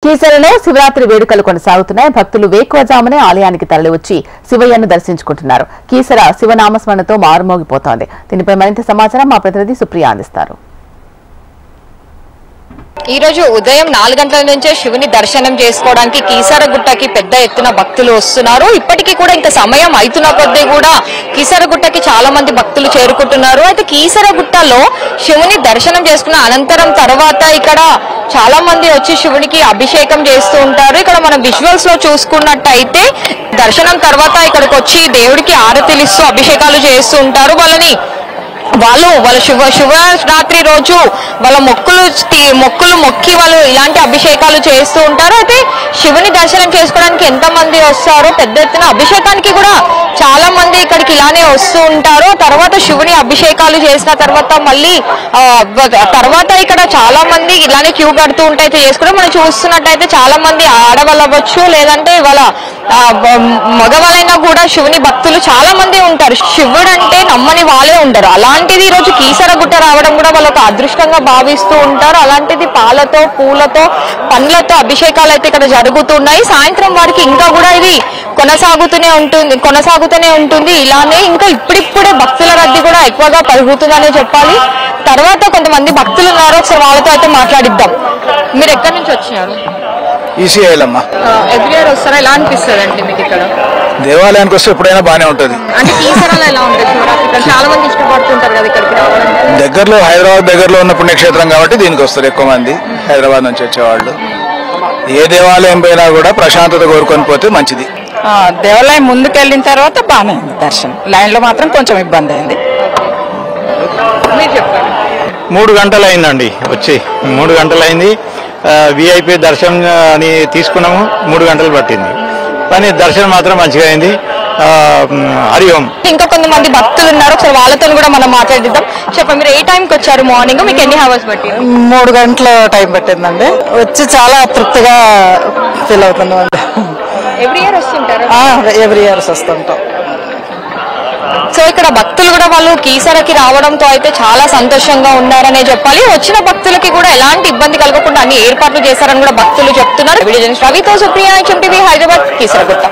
కీసరలో శివరాత్రి వేడుకలు కొనసాగుతున్నాయి. భక్తులు వేకువజామునే ఆలయానికి తరలివచ్చి శివయ్యను దర్శించుకుంటున్నారు. కీసర శివనామస్మరణతో మారుమోగిపోతోంది. దీనిపై మరింత సమాచారం మా ప్రతినిధి సుప్రియ అందిస్తారు. ఈ రోజు ఉదయం 4 గంటల నుంచే శివుని దర్శనం చేసుకోవడానికి కీసరగుట్టకి పెద్ద ఎత్తున భక్తులు వస్తున్నారు. ఇప్పటికీ కూడా ఇంకా సమయం అవుతున్న కొద్దీ కూడా కీసరగుట్టకి చాలా మంది భక్తులు చేరుకుంటున్నారు. అయితే కీసరగుట్టలో శివుని దర్శనం చేసుకున్న అనంతరం తర్వాత ఇక్కడ చాలా మంది వచ్చి శివునికి అభిషేకం చేస్తూ ఉంటారు. ఇక్కడ మనం విజువల్స్ లో చూసుకున్నట్టయితే దర్శనం తర్వాత ఇక్కడికి వచ్చి దేవుడికి ఆరతిలిస్తూ అభిషేకాలు చేస్తూ ఉంటారు. వాళ్ళ శివరాత్రి రోజు వాళ్ళ మొక్కులు మొక్కి వాళ్ళు ఇలాంటి అభిషేకాలు చేస్తూ ఉంటారు. అయితే శివుని దర్శనం చేసుకోవడానికి ఎంతమంది వస్తారో పెద్ద ఎత్తున అభిషేకానికి కూడా చాలా మంది ఇక్కడికి ఇలానే వస్తూ ఉంటారు. తర్వాత శివుని అభిషేకాలు చేసిన తర్వాత మళ్ళీ తర్వాత ఇక్కడ చాలా మంది ఇలానే క్యూ కడుతూ ఉంటాయి చేసుకుంటే మనం చూస్తున్నట్టయితే చాలా మంది ఆడవాళ్ళు అవ్వచ్చు లేదంటే వాళ్ళ మగవాళ్ళైనా కూడా శివుని భక్తులు చాలా మంది ఉంటారు. శివుడు అంటే నమ్మని వాళ్ళే ఉంటారు. అలాంటిది ఈ రోజు కీసరగుట్ట రావడం కూడా వాళ్ళు ఒక అదృష్టంగా భావిస్తూ ఉంటారు. అలాంటిది పాలతో పూలతో పండ్లతో అభిషేకాలు అయితే ఇక్కడ జరుగుతున్నాయి. సాయంత్రం వారికి ఇంకా కూడా ఇది కొనసాగుతూనే ఉంటుంది. ఇలానే ఇంకా ఇప్పుడిప్పుడే భక్తుల రద్దీ కూడా ఎక్కువగా పెరుగుతుందనే చెప్పాలి. తర్వాత కొంతమంది భక్తులు ఉన్నారు, ఒకసారి వాళ్ళతో అయితే మాట్లాడిద్దాం. మీరు ఎక్కడి నుంచి వచ్చినారు? ఎవ్రీ ఇయర్ వస్తారా? ఎలా అనిపిస్తుంది అంటే మీకు ఇక్కడ? దేవాలయానికి వస్తే ఎప్పుడైనా బాగానే ఉంటుంది. అంటే కీసరలో ఎలా ఉంటుంది? చాలా మంది ఇష్టపడుతుంటారు కదా ఇక్కడికి రావడం. దగ్గరలో హైదరాబాద్ దగ్గరలో ఉన్న పుణ్యక్షేత్రం కాబట్టి దీనికి వస్తారు ఎక్కువ మంది హైదరాబాద్ నుంచి వచ్చేవాళ్ళు. ఏ దేవాలయం పోయినా కూడా ప్రశాంతత కోరుకొని పోతే మంచిది. దేవాలయం ముందుకెళ్ళిన తర్వాత బాగానే ఉంది దర్శనం. లైన్ లో మాత్రం కొంచెం ఇబ్బంది అయింది. 3 గంటలు అయిందండి వచ్చి 3 గంటలు అయింది. విఐపి దర్శనం అని తీసుకున్నాము, 3 గంటలు పట్టింది. కానీ దర్శనం మాత్రం మంచిగా అయింది. హరి ఓం. ఇంకా కొంతమంది భక్తులు ఉన్నారు, ఒకసారి వాళ్ళతో కూడా మనం మాట్లాడిద్దాం. చెప్పండి, మీరు ఏ టైంకి వచ్చారు? మార్నింగ్ మీకు ఎన్ని అవర్స్ పట్టింది? 3 గంటల టైం పట్టిందండి. వచ్చి చాలా తృప్తిగా ఫీల్ అవుతున్నాం. ఎవ్రీ ఇయర్ వస్తుంటారు? ఎవ్రీ ఇయర్స్ వస్తుంటాం. సో ఇక్కడ భక్తులు కూడా వాళ్ళు కీసరకి రావడంతో అయితే చాలా సంతోషంగా ఉన్నారనే చెప్పాలి. వచ్చిన భక్తులకి కూడా ఎలాంటి ఇబ్బంది కలగకుండా అన్ని ఏర్పాట్లు చేశారని కూడా భక్తులు చెప్తున్నారు. రవితో సుప్రియ, HMTV, హైదరాబాద్, కీసరగుట్ట.